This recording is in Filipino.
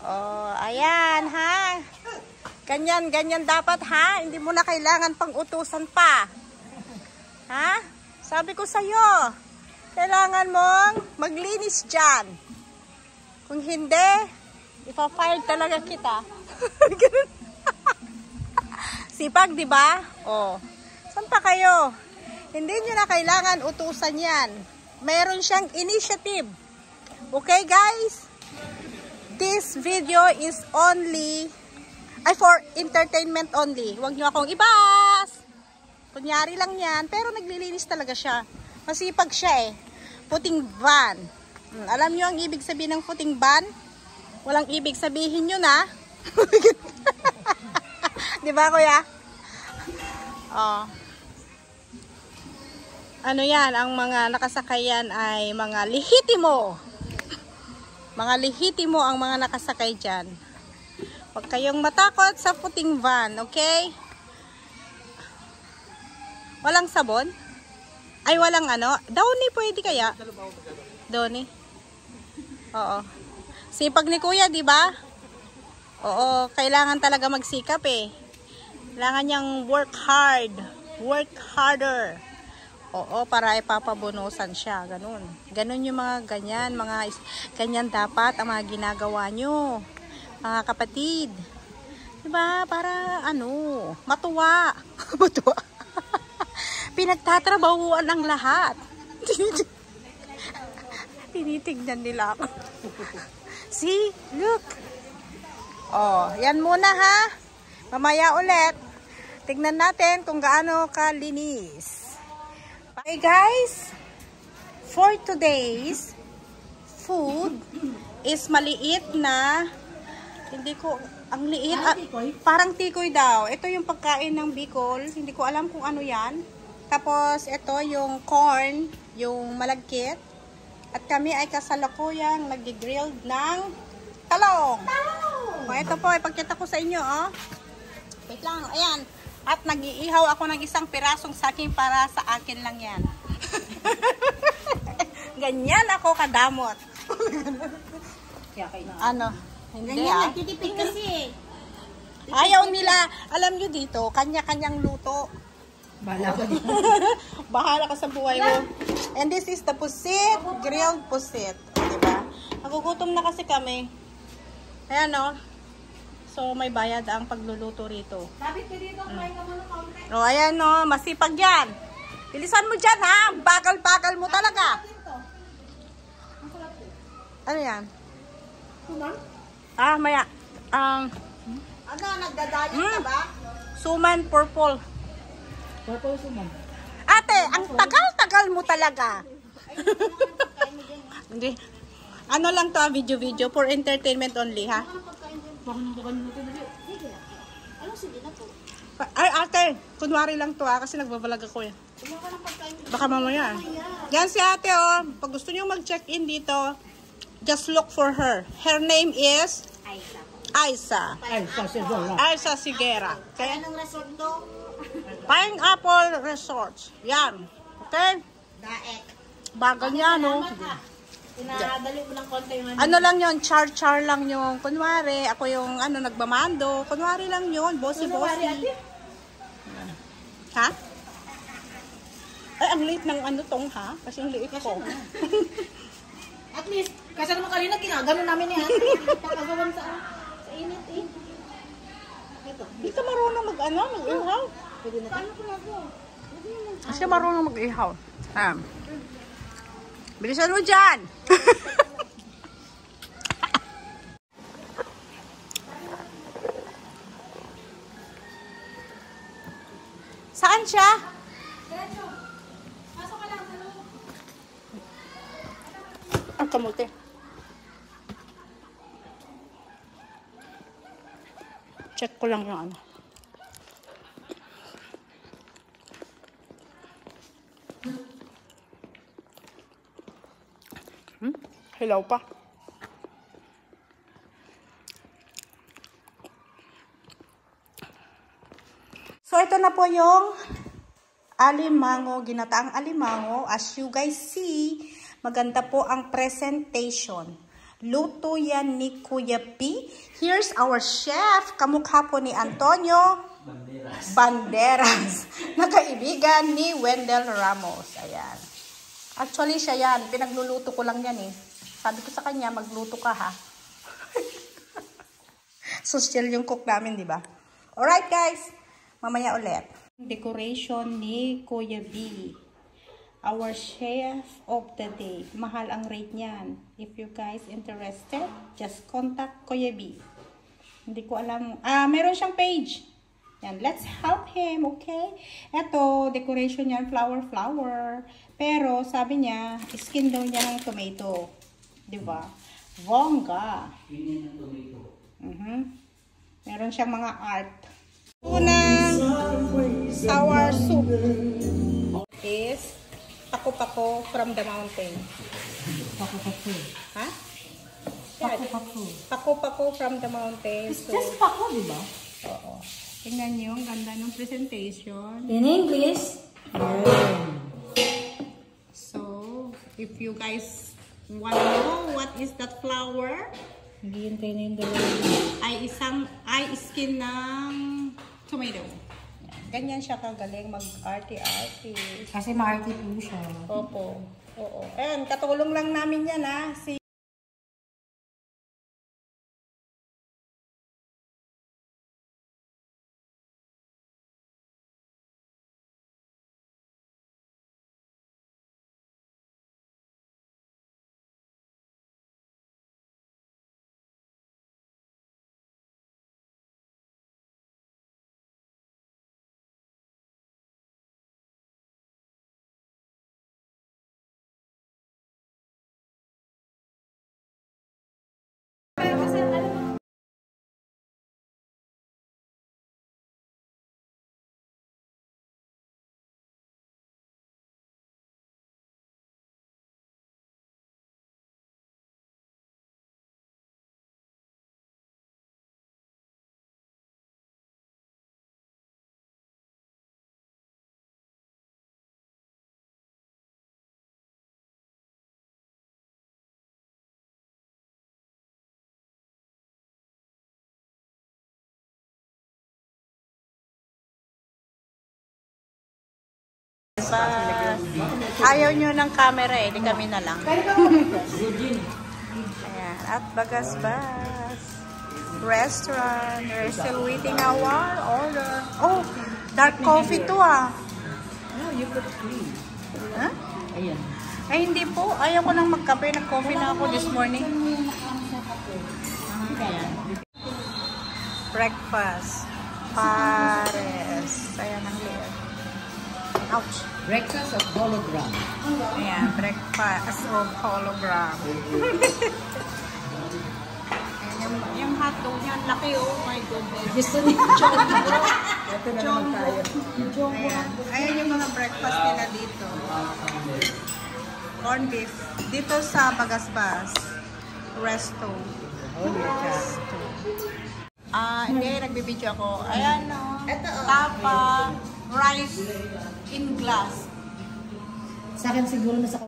Oh, ayan ha. Ganyan dapat ha. Hindi mo na kailangan pang utusan pa. Ha? Sabi ko sa'yo, kailangan mong maglinis dyan. Kung hindi, ipa-fire talaga kita. Sipag, di ba? Oh. Saan pa kayo? Hindi nyo na kailangan utusan yan. Meron siyang initiative. Okay, guys? This video is only for entertainment only. Huwag nyo akong ibas. Kunyari lang yan. Pero naglilinis talaga siya. Masipag siya eh. Puting van. Alam nyo ang ibig sabihin ng puting van? Walang ibig sabihin yun ha. Diba kuya? Oh. Ano yan? Ang mga nakasakayan ay mga lehitimo. Mga lehitimo ang mga nakasakay dyan. Huwag kayong matakot sa puting van, okay? Walang sabon? Ay, walang ano? Downy pwede kaya? Downy? Oo. Sipag ni kuya, di ba? Oo, kailangan talaga magsikap eh. Kailangan niyang work hard. Work harder. Oo, para ipapabonusan siya. Ganun. Ganun yung mga ganyan. Ganyan dapat ang mga ginagawa nyo. Mga kapatid. Diba? Para ano, matuwa. Matuwa. Pinagtatrabahuan ang lahat. Tinitignan nila ako. See? Look. Oh, yan muna ha. Mamaya ulit. Tignan natin kung gaano kalinis. Okay guys, for today's food is maliit na, hindi ko, ang liit, parang tikoy daw. Ito yung pagkain ng Bicol, hindi ko alam kung ano yan. Tapos ito yung corn, yung malagkit. At kami ay kasalukuyang nag-grilled ng talong. O ito po, ipagkita ko sa inyo, oh. Wait lang, ayan. At nag-iihaw ako ng isang pirasong saking para sa akin lang yan. Ganyan ako kadamot. Ano? Hindi ganyan, nagtitipid kasi. Ayaw nila. Alam nyo dito, kanya-kanyang luto. Bahala ka dito. Bahala ka sa buhay mo. And this is the pusit, grilled pusit. Diba? Nagugutom na kasi kami. Ayan o. So, may bayad ang pagluluto rito. Sabit ka dito, kumain ka muna kaunti. O, ayan o. Masipag yan. Bilisan mo dyan ha. Bakal-bakal mo talaga. Ano yan? Suman? Ah, maya. Ano, nagdadayan ka ba? Suman purple. Purple suman. Ate, ang tagal-tagal mo talaga. Hindi. Ano lang to, video for entertainment only ha. Ay, ate, kunwari lang to kasi nagbabalag ako eh. Baka mamaya. Yan si ate oh. Pag gusto niyo mag-check-in dito, just look for her. Her name is Aiza. Aiza Sigera. Okay? Anong resort to? Pineapple Resort. Yan. Okay? Daet. Bagal niya, no? Pinadali mo ng konti yung Ano lang yun, char-char lang yung, kunwari, ako yung, nagmamando, kunwari lang yun, bossy-bossy. Ha? Ay, ang liit ng tong, ha? Kasi ang liit ko. At least, kasi naman kanina, ginagano namin ni ate. Pagkagawan sa init eh. Ito. Hindi ka marunong mag-ihaw. Pwede na. Paano ko na po? Kasi marunong mag-ihaw. Ha? Bilisan mo dyan! Saan siya? Pasok ka lang sa loob. Ang kamuti. Check ko lang yung ano. Hilaw pa. So, ito na po yung alimango, ginataang alimango. As you guys see, maganda po ang presentation. Luto yan ni Kuya P. Here's our chef. Kamukha po ni Antonio Banderas. Nakaibigan ni Wendell Ramos. Ayan. Actually, siya yan. Pinagluluto ko lang yan eh. Sabi ko sa kanya, magluto ka ha. Social yung cook namin, di ba? Alright guys, mamaya ulit. Decoration ni Kuya B. Our chef of the day. Mahal ang rate niyan. If you guys interested, just contact Kuya B. Hindi ko alam. Meron siyang page. Yan, let's help him, okay? Ito, decoration niyan, flower. Pero sabi niya, skin daw niya ng tomato. Di ba? Bongga. Meron siyang mga art. Unang sour soup is pako-pako from the mountain. Pako-pako. Ha? Pako-pako. Pako-pako from the mountain. It's just pako, di ba? Oo. Tingnan niyo, ang ganda ng presentation. In English. So, if you guys want to know what is that flower, Hintay na yung dalawa. ay skin ng tomato. Ganyan siya kagaling mag-arty-arty. Kasi ma-arty po siya. Opo. Oo. Ayan, katulong lang namin yan ha. Si ayaw nyo ng camera eh, di kami na lang. Ayan, at Bagasbas Restaurant. We're still waiting our order. Oh, dark coffee to ah. No, you put cream. Huh? Ayan. Ay hindi po, ayaw ko nang magkape. Nag-coffee na ako this morning. Breakfast Pares. Ayan ang liit. Ouch. Breakfast of hologram. Ayan, breakfast of hologram. Ayan, yung hotdog niya, laki oh, my goodness. Gusto ni Jumbo. Ito na naman tayo. Ayan. Ayan yung mga breakfast nila dito. Corn beef. Dito sa Bagasbas. Resto. Resto. Hindi, nagbibideo ako. Ayan o. Tapa. Rice in glass. Sa akin siguro nasa